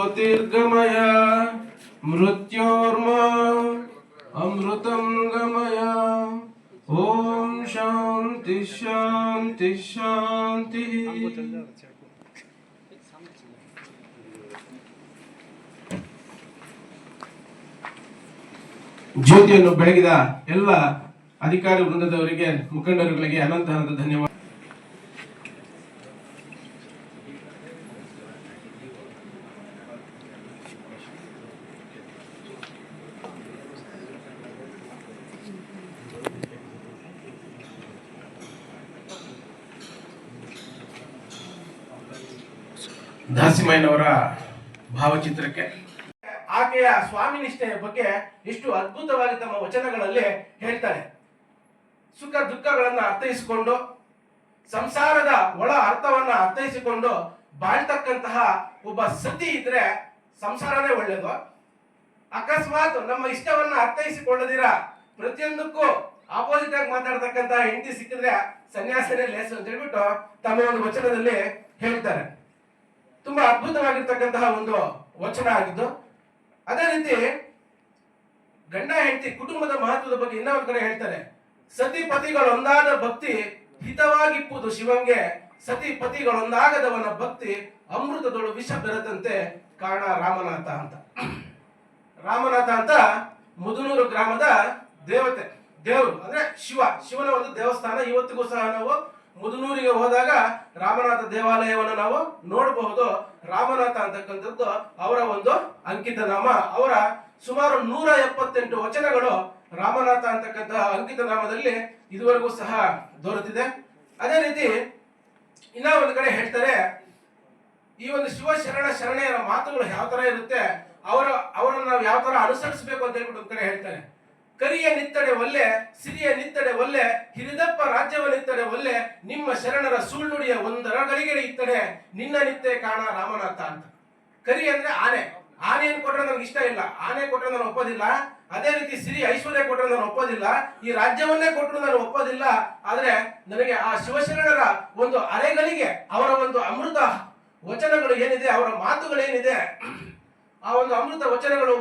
ज्योतिर्गमय मृत्योर्मा अमृतं गमय। ओम शांति शांति शांति। ಜ್ಯೋತಿಯನ್ನು ಬೆಳಗಿದ ಎಲ್ಲ ಅಧಿಕಾರಿ ವೃಂದದವರಿಗೆ, ಮುಖಂಡರುಗಳಿಗೆ ಅನಂತ ಧನ್ಯವಾದ. ದಾಸಿಮಯ್ಯನವರ ಭಾವಚಿತ್ರಕ್ಕೆ ಆಕೆಯ ಸ್ವಾಮಿ ನಿಷ್ಠೆಯ ಬಗ್ಗೆ ಎಷ್ಟು ಅದ್ಭುತವಾಗಿ ತಮ್ಮ ವಚನಗಳಲ್ಲಿ ಹೇಳ್ತಾರೆ. ಸುಖ ದುಃಖಗಳನ್ನ ಅರ್ಥೈಸಿಕೊಂಡು, ಸಂಸಾರದ ಒಳ ಅರ್ಥವನ್ನ ಅರ್ಥೈಸಿಕೊಂಡು ಬಾಳ್ತಕ್ಕಂತಹ ಒಬ್ಬ ಸತಿ ಇದ್ರೆ ಸಂಸಾರನೇ ಒಳ್ಳೇದು. ಅಕಸ್ಮಾತ್ ನಮ್ಮ ಇಷ್ಟವನ್ನ ಅರ್ಥೈಸಿಕೊಳ್ಳದಿರ ಪ್ರತಿಯೊಂದಕ್ಕೂ ಆಪೋಸಿಟ್ ಆಗಿ ಮಾತಾಡ್ತಕ್ಕಂತಹ ಹೆಂಡತಿ ಸಿಕ್ಕಿದ್ರೆ ಸನ್ಯಾಸನೇ ಲೇಸು ಅಂತ ಹೇಳ್ಬಿಟ್ಟು ತಮ್ಮ ಒಂದು ವಚನದಲ್ಲಿ ಹೇಳ್ತಾರೆ. ತುಂಬಾ ಅದ್ಭುತವಾಗಿರ್ತಕ್ಕಂತಹ ಒಂದು ವಚನ ಆಗಿದ್ದು. ಅದೇ ರೀತಿ ಗಂಡ ಹೆಂಡತಿ ಕುಟುಂಬದ ಮಹತ್ವದ ಬಗ್ಗೆ ಇನ್ನೊಂದು ಕಡೆ ಹೇಳ್ತಾರೆ. ಸತಿ ಪತಿಗಳೊಂದಾದ ಭಕ್ತಿ ಹಿತವಾಗಿಪ್ಪುದು ಶಿವಂಗೆ, ಸತಿ ಪತಿಗಳೊಂದಾಗದವನ ಭಕ್ತಿ ಅಮೃತದೊಳು ವಿಷ ಬೆರೆತಂತೆ ಕಾರಣ ರಾಮನಾಥ ಅಂತ. ರಾಮನಾಥ ಅಂತ ಮುದುನೂರು ಗ್ರಾಮದ ದೇವರು ಅಂದ್ರೆ ಶಿವನ ಒಂದು ದೇವಸ್ಥಾನ. ಇವತ್ತಿಗೂ ಸಹ ನಾವು ಮುದುನೂರಿಗೆ ಹೋದಾಗ ರಾಮನಾಥ ದೇವಾಲಯವನ್ನು ನಾವು ನೋಡಬಹುದು. ರಾಮನಾಥ ಅಂತಕ್ಕಂಥದ್ದು ಅವರ ಒಂದು ಅಂಕಿತ ನಾಮ. ಅವರ ಸುಮಾರು 178 ವಚನಗಳು ರಾಮನಾಥ ಅಂತಕ್ಕಂತಹ ಅಂಕಿತ ನಾಮದಲ್ಲಿ ಇದುವರೆಗೂ ಸಹ ದೊರೆತಿದೆ. ಅದೇ ರೀತಿ ಇನ್ನ ಒಂದು ಕಡೆ ಹೇಳ್ತಾರೆ, ಈ ಒಂದು ಶರಣೆಯರ ಮಾತುಗಳು ಯಾವ ತರ ಇರುತ್ತೆ, ಅವರನ್ನು ನಾವು ಯಾವ ತರ ಅನುಸರಿಸಬೇಕು ಅಂತ ಹೇಳ್ಬಿಟ್ಟು ಒಂದು ಕಡೆ ಹೇಳ್ತಾರೆ. ಕರಿಯ ನಿತ್ತಡೆ ಒಲ್ಲೆ, ಸಿರಿಯ ನಿತ್ತಡೆ ಒಲ್ಲೆ, ಹಿರಿದಪ್ಪ ರಾಜ್ಯವ ನಿತ್ತಡೆ ಒಲ್ಲೆ, ನಿಮ್ಮ ಶರಣರ ಸುಳ್ಳುಡಿಯ ಒಂದರಗಳಿಗೆ ಇತ್ತಡೆ ನಿನ್ನ ನಿತ್ಯ ಕಾಣ ರಾಮನಾಥ ಅಂತ. ಕರಿ ಅಂದ್ರೆ ಆನೆಯನ್ನು ಕೊಟ್ರೆ ನನಗೆ ಇಷ್ಟ ಇಲ್ಲ, ಆನೆ ಕೊಟ್ರೆ ನಾನು ಒಪ್ಪೋದಿಲ್ಲ. ಅದೇ ರೀತಿ ಸಿರಿ ಐಶ್ವರ್ಯ ಕೊಟ್ರೆ ನಾನು ಒಪ್ಪೋದಿಲ್ಲ, ಈ ರಾಜ್ಯವನ್ನೇ ಕೊಟ್ಟರು ನಾನು ಒಪ್ಪೋದಿಲ್ಲ. ಆದ್ರೆ ನನಗೆ ಆ ಶಿವಶರಣರ ಒಂದು ಅರೆಗಳಿಗೆ ಅವರ ಒಂದು ಅಮೃತ ವಚನಗಳು ಏನಿದೆ, ಅವರ ಮಾತುಗಳೇನಿದೆ, ಆ ಒಂದು ಅಮೃತ ವಚನಗಳು,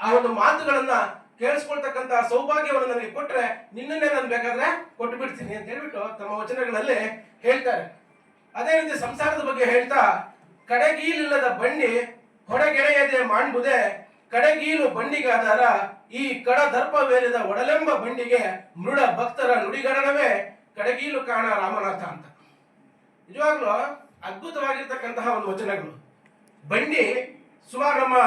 ಆ ಒಂದು ಮಾತುಗಳನ್ನ ಕೇಳಿಸ್ಕೊಳ್ತಕ್ಕಂತ ಸೌಭಾಗ್ಯವನ್ನು ನನಗೆ ಕೊಟ್ರೆ ನಿನ್ನನ್ನೇ ನಾನು ಬೇಕಾದ್ರೆ ಕೊಟ್ಟು ಬಿಡ್ತೀನಿ ಅಂತ ಹೇಳ್ಬಿಟ್ಟು ತಮ್ಮ ವಚನಗಳಲ್ಲಿ ಹೇಳ್ತಾರೆ. ಅದೇ ರೀತಿ ಸಂಸಾರದ ಬಗ್ಗೆ ಹೇಳ್ತಾ, ಕಡೆಗೀಲಿಲ್ಲದ ಬಂಡಿ ಹೊಡೆಗೆಳೆಯದೆ ಮಾಡ್ಬುದೆ, ಕಡೆಗೀಲು ಬಂಡಿಗಾದಾರ ಈ ಕಡ ದರ್ಪವೇರಿದ ಒಡಲೆಂಬ ಬಂಡಿಗೆ ಮೃಡ ಭಕ್ತರ ನುಡಿಗರಣವೇ ಕಡೆಗೀಲು ಕಾಣ ರಾಮನಾಥ ಅಂತ. ನಿಜವಾಗ್ಲೂ ಅದ್ಭುತವಾಗಿರ್ತಕ್ಕಂತಹ ಒಂದು ವಚನಗಳು. ಬಂಡಿ ಸುಮಾರು ನಮ್ಮ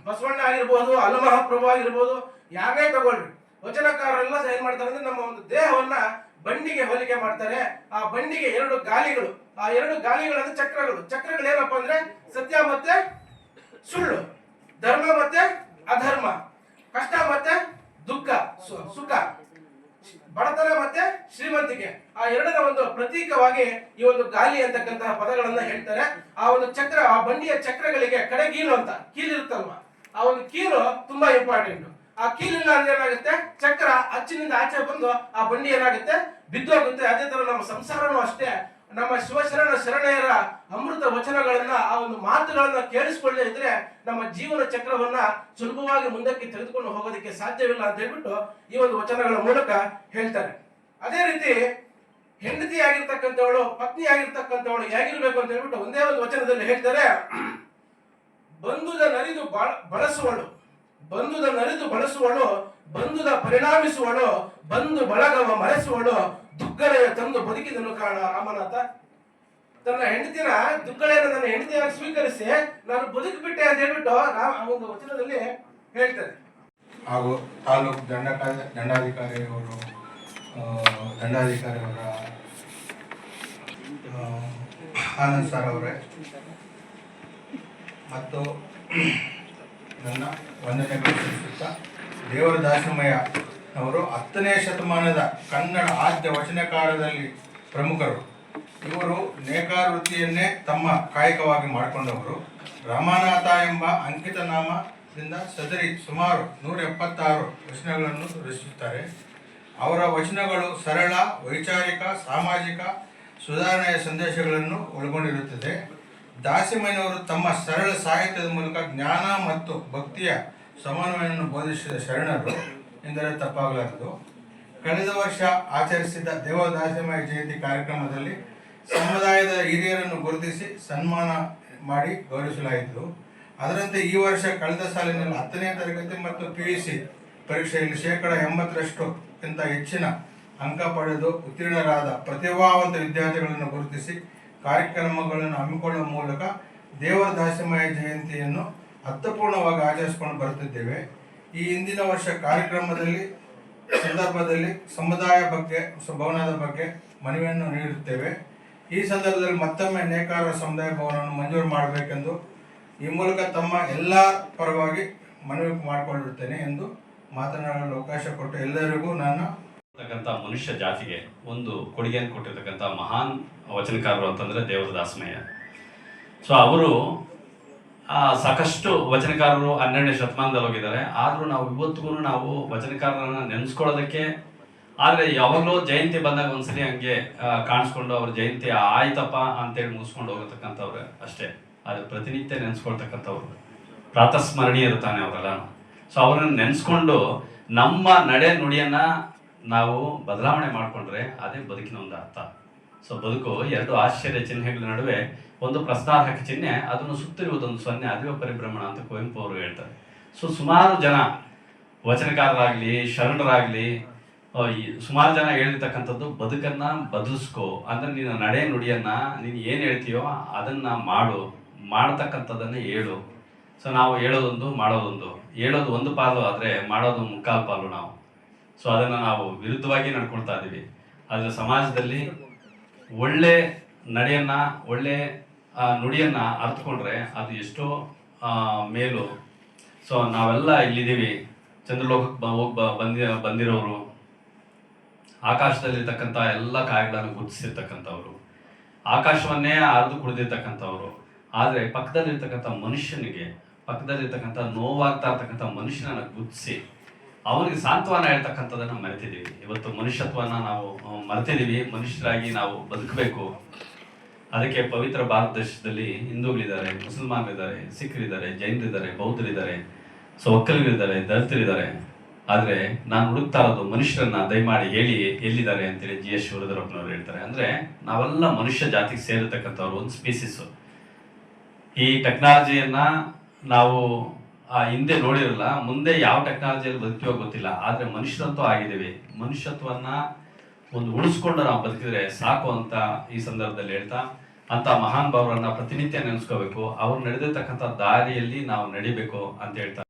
ಬಸವಣ್ಣ ಆಗಿರ್ಬೋದು, ಅಲ್ಲಮಹಾಪ್ರಭು ಆಗಿರ್ಬೋದು, ಯಾರೇ ತಗೊಳ್ರಿ, ವಚನಕಾರರೆಲ್ಲ ಏನ್ ಮಾಡ್ತಾರೆ ಅಂದ್ರೆ ನಮ್ಮ ಒಂದು ದೇಹವನ್ನ ಬಂಡಿಗೆ ಹೋಲಿಕೆ ಮಾಡ್ತಾರೆ. ಆ ಬಂಡಿಗೆ 2 ಗಾಲಿಗಳು, ಆ 2 ಗಾಲಿಗಳಂದ್ರೆ ಚಕ್ರಗಳು ಏನಪ್ಪಾ ಅಂದ್ರೆ ಸತ್ಯ ಮತ್ತೆ ಸುಳ್ಳು, ಧರ್ಮ ಮತ್ತೆ ಅಧರ್ಮ, ಕಷ್ಟ ಮತ್ತೆ ದುಃಖ, ಸುಖ, ಬಡತನ ಮತ್ತೆ ಶ್ರೀಮಂತಿಕೆ. ಆ 2ರ ಒಂದು ಪ್ರತೀಕವಾಗಿ ಈ ಒಂದು ಗಾಲಿ ಅಂತಕ್ಕಂತಹ ಪದಗಳನ್ನ ಹೇಳ್ತಾರೆ. ಆ ಒಂದು ಚಕ್ರ, ಆ ಬಂಡಿಯ ಚಕ್ರಗಳಿಗೆ ಕಡೆಗೀಲು ಅಂತ ಕೀಲಿರುತ್ತಲ್ವಾ, ಆ ಒಂದು ಕೀಲು ತುಂಬಾ ಇಂಪಾರ್ಟೆಂಟ್. ಆ ಕೀಲಿಲ್ಲ ಅಂದ್ರೆ ಏನಾಗುತ್ತೆ, ಚಕ್ರ ಅಚ್ಚಿನಿಂದ ಆಚೆ ಬಂದು ಆ ಬಂಡಿ ಏನಾಗುತ್ತೆ, ಬಿದ್ದೋಗುತ್ತೆ. ಅದೇ ತರ ನಮ್ಮ ಸಂಸಾರನೂ ಅಷ್ಟೇ. ನಮ್ಮ ಶರಣೆಯರ ಅಮೃತ ವಚನಗಳನ್ನ, ಆ ಒಂದು ಮಾತುಗಳನ್ನ ಕೇಳಿಸ್ಕೊಳ್ಳದೆ ಇದ್ರೆ ನಮ್ಮ ಜೀವನ ಚಕ್ರವನ್ನ ಸುಲಭವಾಗಿ ಮುಂದಕ್ಕೆ ತೆಗೆದುಕೊಂಡು ಹೋಗೋದಕ್ಕೆ ಸಾಧ್ಯವಿಲ್ಲ ಅಂತ ಹೇಳ್ಬಿಟ್ಟು ಈ ಒಂದು ವಚನಗಳ ಮೂಲಕ ಹೇಳ್ತಾರೆ. ಅದೇ ರೀತಿ ಹೆಂಡತಿ ಆಗಿರ್ತಕ್ಕಂಥವಳು, ಪತ್ನಿ ಆಗಿರ್ತಕ್ಕಂಥವಳು ಹೇಗಿರ್ಬೇಕು ಅಂತ ಹೇಳ್ಬಿಟ್ಟು ಒಂದೇ ಒಂದು ವಚನದಲ್ಲಿ ಹೇಳ್ತಾರೆ. ಬಂಧುದ ನರಿದು ಬಳಸುವಳು, ಬಂಧುದ ಪರಿಣಾಮಿಸುವಳು, ಬಂಧು ಬಳಗವ ಮರೆಸುವಳು, ದುಗ್ಗಳೆಯ ತಂದು ಬದುಕಿದನು ಕಾರಣ ರಾಮನಾಥ. ತನ್ನ ಹೆಂಡತಿನ ದುಗ್ಗಳೆಯನ್ನು ನನ್ನ ಹೆಂಡತಿಯಾಗಿ ಸ್ವೀಕರಿಸಿ ನಾನು ಬದುಕಿಬಿಟ್ಟೆ ಅಂತ ಹೇಳ್ಬಿಟ್ಟು ಒಂದು ವಚನದಲ್ಲಿ ಹೇಳ್ತಾರೆ. ಹಾಗೂ ತಾಲೂಕು ದಂಡಾಧಿಕಾರಿಯವರ ಆನಂದ್ ಸರ್ ಅವರೇ ಮತ್ತು ನನ್ನ ವಂದನೆಗಳು ಸಲ್ಲಿಸುತ್ತಾ, ದೇವರ ದಾಸಿಮಯ್ಯ ಅವರು 10ನೇ ಶತಮಾನದ ಕನ್ನಡ ಆದ್ಯ ವಚನಕಾರದಲ್ಲಿ ಪ್ರಮುಖರು. ಇವರು ನೇಕಾರ ವೃತ್ತಿಯನ್ನೇ ತಮ್ಮ ಕಾಯಕವಾಗಿ ಮಾಡಿಕೊಂಡವರು. ರಾಮನಾಥ ಎಂಬ ಅಂಕಿತ ನಾಮದಿಂದ ಸದರಿ ಸುಮಾರು 176 ವಚನಗಳನ್ನು ರಚಿಸುತ್ತಾರೆ. ಅವರ ವಚನಗಳು ಸರಳ, ವೈಚಾರಿಕ, ಸಾಮಾಜಿಕ ಸುಧಾರಣೆಯ ಸಂದೇಶಗಳನ್ನು ಒಳಗೊಂಡಿರುತ್ತದೆ. ದಾಸಿಮಯ್ಯನವರು ತಮ್ಮ ಸರಳ ಸಾಹಿತ್ಯದ ಮೂಲಕ ಜ್ಞಾನ ಮತ್ತು ಭಕ್ತಿಯ ಸಮನ್ವಯವನ್ನು ಬೋಧಿಸಿದ ಶರಣರು ಎಂದರೆ ತಪ್ಪಾಗಲಾರದು. ಕಳೆದ ವರ್ಷ ಆಚರಿಸಿದ ದೇವರ ದಾಸಿಮಯ್ಯ ಜಯಂತಿ ಕಾರ್ಯಕ್ರಮದಲ್ಲಿ ಸಮುದಾಯದ ಹಿರಿಯರನ್ನು ಗುರುತಿಸಿ ಸನ್ಮಾನ ಮಾಡಿ ಗೌರವಿಸಲಾಯಿತು. ಅದರಂತೆ ಈ ವರ್ಷ ಕಳೆದ ಸಾಲಿನಲ್ಲಿ 10ನೇ ತರಗತಿ ಮತ್ತು PUC ಪರೀಕ್ಷೆಯಲ್ಲಿ 80%ಕ್ಕಿಂತ ಹೆಚ್ಚಿನ ಅಂಕ ಪಡೆದು ಉತ್ತೀರ್ಣರಾದ ಪ್ರತಿಭಾವಂತ ವಿದ್ಯಾರ್ಥಿಗಳನ್ನು ಗುರುತಿಸಿ ಕಾರ್ಯಕ್ರಮಗಳನ್ನು ಹಮ್ಮಿಕೊಳ್ಳುವ ಮೂಲಕ ದೇವರ ದಾಸಿಮಯ್ಯ ಜಯಂತಿಯನ್ನು ಅರ್ಥಪೂರ್ಣವಾಗಿ ಆಚರಿಸಿಕೊಂಡು ಬರುತ್ತಿದ್ದೇವೆ. ಈ ಹಿಂದಿನ ವರ್ಷ ಸಂದರ್ಭದಲ್ಲಿ ಸಮುದಾಯ ಬಗ್ಗೆ ಭವನದ ಬಗ್ಗೆ ಮನವಿಯನ್ನು ನೀಡುತ್ತೇವೆ. ಈ ಸಂದರ್ಭದಲ್ಲಿ ಮತ್ತೊಮ್ಮೆ ನೇಕಾರ ಸಮುದಾಯ ಭವನವನ್ನು ಮಂಜೂರು ಮಾಡಬೇಕೆಂದು ಈ ಮೂಲಕ ತಮ್ಮ ಎಲ್ಲ ಪರವಾಗಿ ಮನವಿ ಮಾಡಿಕೊಂಡಿರುತ್ತೇನೆ ಎಂದು ಮಾತನಾಡಲು ಅವಕಾಶ ಕೊಟ್ಟು ಎಲ್ಲರಿಗೂ ನಾನು ಮನುಷ್ಯ ಜಾತಿಗೆ ಒಂದು ಕೊಡುಗೆಯನ್ನು ಕೊಟ್ಟಿರ್ತಕ್ಕಂಥ ಮಹಾನ್ ವಚನಕಾರರು ಅಂತಂದರೆ ದೇವರ ದಾಸಮಯ್ಯ. ಸೊ ಅವರು ಸಾಕಷ್ಟು ವಚನಕಾರರು 12ನೇ ಶತಮಾನದಲ್ಲಿ ಹೋಗಿದ್ದಾರೆ. ಆದರೂ ನಾವು ಇವತ್ತಿಗೂ ನಾವು ವಚನಕಾರರನ್ನ ನೆನೆಸ್ಕೊಳ್ಳೋದಕ್ಕೆ, ಆದರೆ ಯಾವಾಗಲೂ ಜಯಂತಿ ಬಂದಾಗ ಒಂದ್ಸಲಿ ಹಂಗೆ ಕಾಣಿಸ್ಕೊಂಡು ಅವ್ರ ಜಯಂತಿ ಆಯ್ತಪ್ಪ ಅಂತೇಳಿ ಮುಗಿಸ್ಕೊಂಡು ಹೋಗತಕ್ಕಂಥವ್ರು ಅಷ್ಟೇ. ಆದರೆ ಪ್ರತಿನಿತ್ಯ ನೆನೆಸ್ಕೊಳ್ತಕ್ಕಂಥವ್ರು ಪ್ರಾತಸ್ಮರಣೀಯ ಇರ್ತಾನೆ ಅವರೆಲ್ಲ. ಸೊ ಅವ್ರನ್ನ ನೆನೆಸ್ಕೊಂಡು ನಮ್ಮ ನಡೆ ನುಡಿಯನ್ನ ನಾವು ಬದಲಾವಣೆ ಮಾಡಿಕೊಂಡ್ರೆ ಅದೇ ಬದುಕಿನ ಒಂದು ಅರ್ಥ. ಸೊ ಬದುಕು ಎರಡು ಆಶ್ಚರ್ಯ ಚಿಹ್ನೆಗಳ ನಡುವೆ ಒಂದು ಪ್ರಶ್ನಾರ್ಹಕ ಚಿಹ್ನೆ, ಅದನ್ನು ಸುತ್ತಿರುವುದೊಂದು ಸೊನ್ನೆ, ಅದುವೇ ಪರಿಭ್ರಮಣ ಅಂತ ಕುವೆಂಪು ಅವರು ಹೇಳ್ತಾರೆ. ಸೊ ಸುಮಾರು ಜನ ವಚನಕಾರರಾಗಲಿ ಶರಣರಾಗಲಿ ಸುಮಾರು ಜನ ಹೇಳಿರ್ತಕ್ಕಂಥದ್ದು ಬದುಕನ್ನ ಬದಲಿಸ್ಕೋ, ಅಂದ್ರೆ ನಿನ್ನ ನಡೆ ನುಡಿಯನ್ನ ನೀನು ಏನು ಹೇಳ್ತೀಯೋ ಅದನ್ನ ಮಾಡತಕ್ಕಂಥದ್ದನ್ನೇ ಹೇಳು. ಸೊ ನಾವು ಹೇಳೋದೊಂದು ಮಾಡೋದೊಂದು, ಹೇಳೋದು ಒಂದು ಪಾಲು ಆದರೆ ಮಾಡೋದು ಮುಕ್ಕಾಲು ಪಾಲು ನಾವು. ಸೊ ಅದನ್ನು ನಾವು ವಿರುದ್ಧವಾಗಿ ನಡ್ಕೊಳ್ತಾ ಇದ್ದೀವಿ. ಆದರೆ ಸಮಾಜದಲ್ಲಿ ಒಳ್ಳೆ ನಡೆಯನ್ನ ಒಳ್ಳೆ ನುಡಿಯನ್ನ ಅರ್ಥಕೊಂಡ್ರೆ ಅದು ಎಷ್ಟೋ ಮೇಲು. ಸೊ ನಾವೆಲ್ಲ ಇಲ್ಲಿದ್ದೀವಿ, ಚಂದ್ರಲೋಕಕ್ಕೆ ಹೋಗಿ ಬಂದಿರೋರು, ಆಕಾಶದಲ್ಲಿರ್ತಕ್ಕಂಥ ಎಲ್ಲ ಕಾಯಗಳನ್ನು ಗುರುತಿಸಿರ್ತಕ್ಕಂಥವ್ರು, ಆಕಾಶವನ್ನೇ ಅರ್ದು ಕುಡಿದಿರ್ತಕ್ಕಂಥವ್ರು. ಆದರೆ ಪಕ್ಕದಲ್ಲಿರ್ತಕ್ಕಂಥ ಮನುಷ್ಯನಿಗೆ, ಪಕ್ಕದಲ್ಲಿರ್ತಕ್ಕಂಥ ನೋವಾಗ್ತಾ ಇರ್ತಕ್ಕಂಥ ಮನುಷ್ಯನನ್ನ ಗುರುತಿಸಿ ಅವನಿಗೆ ಸಾಂತ್ವನ ಹೇಳ್ತಕ್ಕಂಥದ್ದನ್ನು ಮರೆತಿದ್ದೀವಿ. ಇವತ್ತು ಮನುಷ್ಯತ್ವನ ನಾವು ಮರೆತಿದ್ದೀವಿ. ಮನುಷ್ಯರಾಗಿ ನಾವು ಬದುಕಬೇಕು. ಅದಕ್ಕೆ ಪವಿತ್ರ ಭಾರತ ದೇಶದಲ್ಲಿ ಹಿಂದೂಗಳಿದ್ದಾರೆ, ಮುಸಲ್ಮಾನರಿದ್ದಾರೆ, ಸಿಖ್ರಿದ್ದಾರೆ, ಜೈನರಿದ್ದಾರೆ, ಬೌದ್ಧರಿದ್ದಾರೆ, ಸೊ ಒಕ್ಕಲಿಗರಿದ್ದಾರೆ, ದಲಿತರಿದ್ದಾರೆ. ಆದರೆ ನಾನು ಹುಡುಕ್ತಾ ಇರೋದು ಮನುಷ್ಯರನ್ನ ದಯಮಾಡಿ ಹೇಳಿ ಎಲ್ಲಿದ್ದಾರೆ ಅಂತೇಳಿ GS ಶಿವರುದ್ರಪ್ಪನವರು ಹೇಳ್ತಾರೆ. ಅಂದರೆ ನಾವೆಲ್ಲ ಮನುಷ್ಯ ಜಾತಿಗೆ ಸೇರಿರ್ತಕ್ಕಂಥವ್ರು, ಒಂದು ಸ್ಪೀಸಿಸ್ಸು. ಈ ಟೆಕ್ನಾಲಜಿಯನ್ನ ನಾವು ಹಿಂದೆ ನೋಡಿರಲ್ಲ, ಮುಂದೆ ಯಾವ ಟೆಕ್ನಾಲಜಿಯಲ್ಲಿ ಬದುಕುವ ಗೊತ್ತಿಲ್ಲ. ಆದರೆ ಮನುಷ್ಯರಂತೂ ಆಗಿದ್ದೀವಿ. ಮನುಷ್ಯತ್ವನ್ನ ಒಂದು ಉಳಿಸ್ಕೊಂಡು ನಾವು ಬದುಕಿದ್ರೆ ಸಾಕು ಅಂತ ಈ ಸಂದರ್ಭದಲ್ಲಿ ಹೇಳ್ತಾ, ಅಂತ ಮಹಾನ್ ಭಾವರನ್ನ ಪ್ರತಿನಿತ್ಯ ನೆನೆಸ್ಕೋಬೇಕು. ಅವ್ರು ನಡೆದಿರ್ತಕ್ಕಂಥ ದಾರಿಯಲ್ಲಿ ನಾವು ನಡಿಬೇಕು ಅಂತ ಹೇಳ್ತಾ